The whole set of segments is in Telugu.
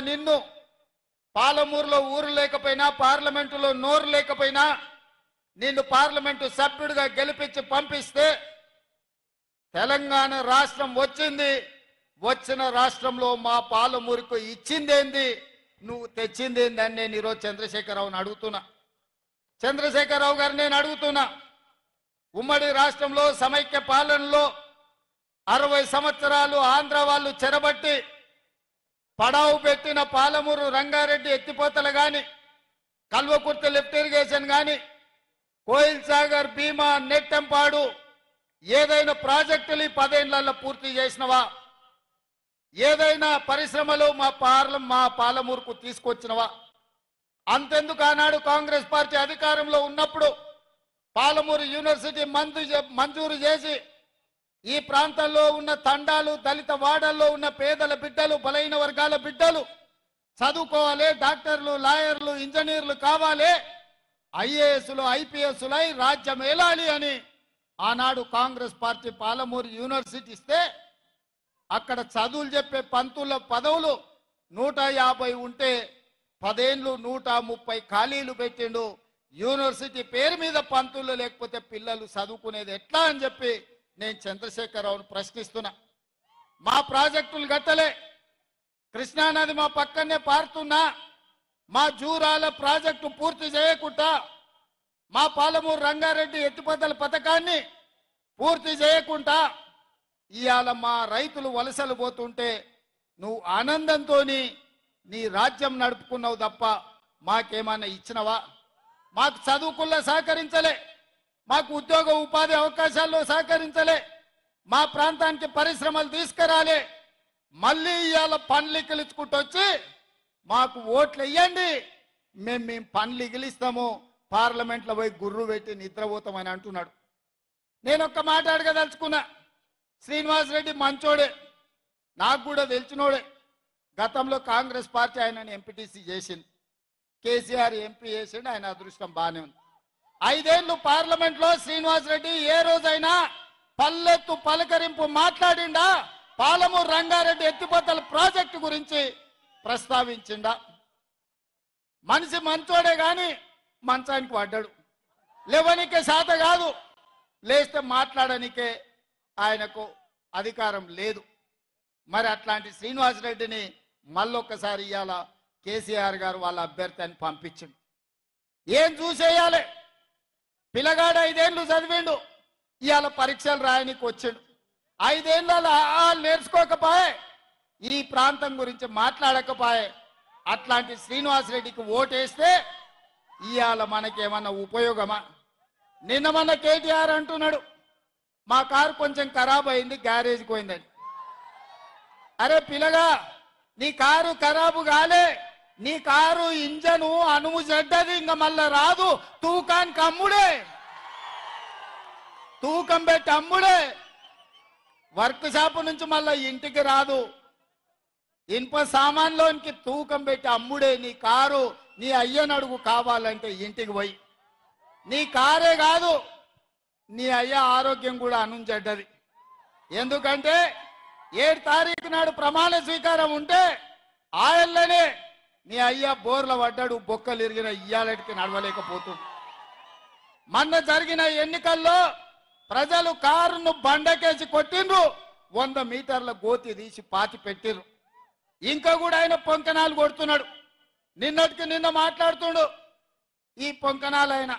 నిన్ను పాలమూరులో ఊరు లేకపోయినా పార్లమెంటులో నోరు లేకపోయినా నిన్ను పార్లమెంటు సభ్యుడిగా గెలిపించి పంపిస్తే తెలంగాణ రాష్ట్రం వచ్చింది. వచ్చిన రాష్ట్రంలో మా పాలమూరుకు ఇచ్చిందేంది, నువ్వు తెచ్చిందేంది అని నేను ఈరోజు చంద్రశేఖరరావుని అడుగుతున్నా. చంద్రశేఖరరావు గారు నేను అడుగుతున్నా, ఉమ్మడి రాష్ట్రంలో సమైక్య పాలనలో 60 సంవత్సరాలు ఆంధ్ర వాళ్ళు చెరబట్టి పడావు పెట్టిన పాలమూరు రంగారెడ్డి ఎత్తిపోతలు కానీ, కల్వకుర్తి లిఫ్ట్ ఇరిగేషన్ కానీ, కోయిల్ సాగర్ భీమా నెట్టెంపాడు ఏదైనా ప్రాజెక్టులు 10 ఏళ్లలో పూర్తి చేసినవా? ఏదైనా పరిశ్రమలు మా పాలమూరుకు తీసుకొచ్చినవా? అంతెందుకు ఆనాడు కాంగ్రెస్ పార్టీ అధికారంలో ఉన్నప్పుడు పాలమూరు యూనివర్సిటీ మంజూరు చేసి ఈ ప్రాంతంలో ఉన్న తండాలు, దళిత వాడల్లో ఉన్న పేదల బిడ్డలు, బలైన వర్గాల బిడ్డలు చదువుకోవాలి, డాక్టర్లు, లాయర్లు, ఇంజనీర్లు కావాలి, ఐఏఎస్లు, ఐపీఎస్లై రాజ్యం ఏలాలి అని ఆనాడు కాంగ్రెస్ పార్టీ పాలమూరు యూనివర్సిటీ ఇస్తే అక్కడ చదువులు చెప్పే పంతుల పదవులు 150 ఉంటే 10 ఏళ్ళు 130 ఖాళీలు పెట్టిండు. యూనివర్సిటీ పేరు మీద పంతులు లేకపోతే పిల్లలు చదువుకునేది ఎట్లా అని చెప్పి నేను చంద్రశేఖరరావును ప్రశ్నిస్తున్నా. మా ప్రాజెక్టులు గట్టలే, కృష్ణానది మా పక్కనే పారుతున్నా, మా జూరాల ప్రాజెక్టు పూర్తి చేయకుండా, మా పాలమూరు రంగారెడ్డి ఎత్తిపోతల పథకాన్ని పూర్తి చేయకుండా ఇవాళ మా రైతులు వలసలు పోతుంటే నువ్వు ఆనందంతో నీ రాజ్యం నడుపుకున్నావు తప్ప మాకేమన్నా ఇచ్చినవా? మాకు చదువుకుల్లో సహకరించలే, మాకు ఉద్యోగ ఉపాధి అవకాశాల్లో సహకరించలే, మా ప్రాంతానికి పరిశ్రమలు తీసుకురాలే. మళ్ళీ ఇవాళ పనులు ఇగిలించుకుంటూ వచ్చి మాకు ఓట్లు వేయండి, మేము పనులు ఇగిలిస్తాము, పార్లమెంట్లో పోయి గుర్రు పెట్టి నిద్రపోతామని అంటున్నాడు. నేను ఒక్క మాట అడగదలుచుకున్నా. శ్రీనివాస్ రెడ్డి మంచోడే, నాకు కూడా తెలిసినోడే. గతంలో కాంగ్రెస్ పార్టీ ఆయనని ఎంపీటీసీ చేసింది, కేసీఆర్ ఎంపీ చేసిండు, ఆయన అదృష్టం బాగానే ఉంది. 5 ఏళ్ళు పార్లమెంట్లో శ్రీనివాస్ రెడ్డి ఏ రోజైనా పల్లెత్తు పలకరింపు మాట్లాడిండా? పాలమూరు రంగారెడ్డి ఎత్తిపోతల ప్రాజెక్టు గురించి ప్రస్తావించిండా? మనిషి మంచోడే గాని మంచానికి పడ్డాడు. లేవనికే శాత కాదు, లేస్తే మాట్లాడనికే ఆయనకు అధికారం లేదు. మరి అట్లాంటి శ్రీనివాస్ రెడ్డిని మళ్ళొక్కసారి ఇవాళ కేసీఆర్ గారు వాళ్ళ అభ్యర్థి అని పంపించిండు. ఏం చూసేయాలి? పిల్లగాడు 5 ఏళ్ళు చదివిండు, ఇవాళ పరీక్షలు రాయనికి వచ్చిండు. 5 ఏళ్ళలో నేర్చుకోకపోయే, ఈ ప్రాంతం గురించి మాట్లాడకపోయే. అట్లాంటి శ్రీనివాస్ రెడ్డికి ఓటేస్తే ఇవాళ మనకేమన్నా ఉపయోగమా? నిన్న మన కేటీఆర్ అంటున్నాడు, మా కారు కొంచెం ఖరాబ్ అయింది, గ్యారేజ్కి పోయిందని. అరే పిల్లగా, నీ కారు ఖరాబు కాలే, నీ కారు ఇంజను అనుము చెడ్డది, ఇంకా మళ్ళా రాదు, తూకానికి అమ్ముడే, తూకం పెట్టి అమ్ముడే, వర్క్ షాప్ నుంచి మళ్ళా ఇంటికి రాదు, ఇనుప సామాన్లోనికి తూకం పెట్టి అమ్ముడే. నీ కారు నీ అయ్యనడుగు కావాలంటే ఇంటికి పోయి. నీ కారే కాదు, నీ అయ్య ఆరోగ్యం కూడా అనుంచెడ్డది. ఎందుకంటే 7 తారీఖు నాడు ప్రమాణ స్వీకారం ఉంటే ఆయననే నీ అయ్య బోర్ల పడ్డాడు, బొక్కలు ఇరిగిన ఇయ్యాలటికి నడవలేకపోతుంది. మొన్న జరిగిన ఎన్నికల్లో ప్రజలు కారును బండకేసి కొట్టిండ్రు, 100 మీటర్ల గోతి తీసి పాతి పెట్టిర్రు. ఇంకా కూడా ఆయన పొంకనాలు కొడుతున్నాడు. నిన్నటికి నిన్న మాట్లాడుతుండు ఈ పొంకనాలు. ఆయన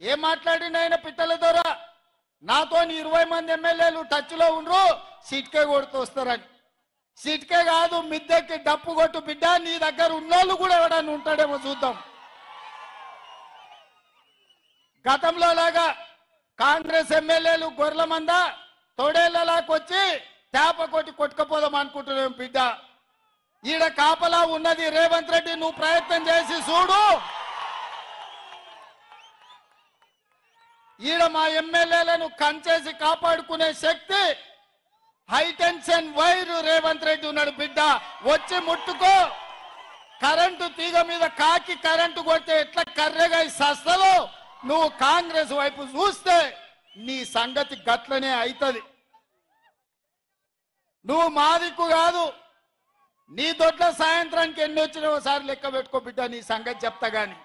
ఏం మాట్లాడిండు? ఆయన పిట్టల ద్వారా నాతో 20 మంది ఎమ్మెల్యేలు టచ్లో ఉండ్రు, సిట్కే కొడుతూ వస్తారని. సిట్కే కాదు, మిద్దెకి డప్పు కొట్టు బిడ్డ, నీ దగ్గర ఉన్నోళ్ళు కూడా ఎవడన్నా ఉంటాడేమో చూద్దాం. గతంలో లాగా కాంగ్రెస్ ఎమ్మెల్యేలు గొర్రెల మంద తొడేళ్లలాకొచ్చి చేప కొట్టి కొట్టుకపోదాం అనుకుంటున్నాం బిడ్డ. ఈడ కాపలా ఉన్నది రేవంత్ రెడ్డి, నువ్వు ప్రయత్నం చేసి చూడు. ఈడ మా ఎమ్మెల్యేలను కంచేసి కాపాడుకునే శక్తి హైటెన్షన్ వైరు రేవంత్ రెడ్డి ఉన్నాడు బిడ్డ. వచ్చి ముట్టుకో. కరెంటు తీగ మీద కాకి కరెంటు కొడితే ఎట్లా కర్రెగా సస్తలో నువ్వు కాంగ్రెస్ వైపు చూస్తే నీ సంగతి గట్లనే అవుతుంది. నువ్వు మా దిక్కు కాదు, నీ దొడ్ల సాయంత్రానికి ఎన్ని వచ్చినా ఒకసారి లెక్క పెట్టుకో బిడ్డ, నీ సంగతి చెప్తా గాని.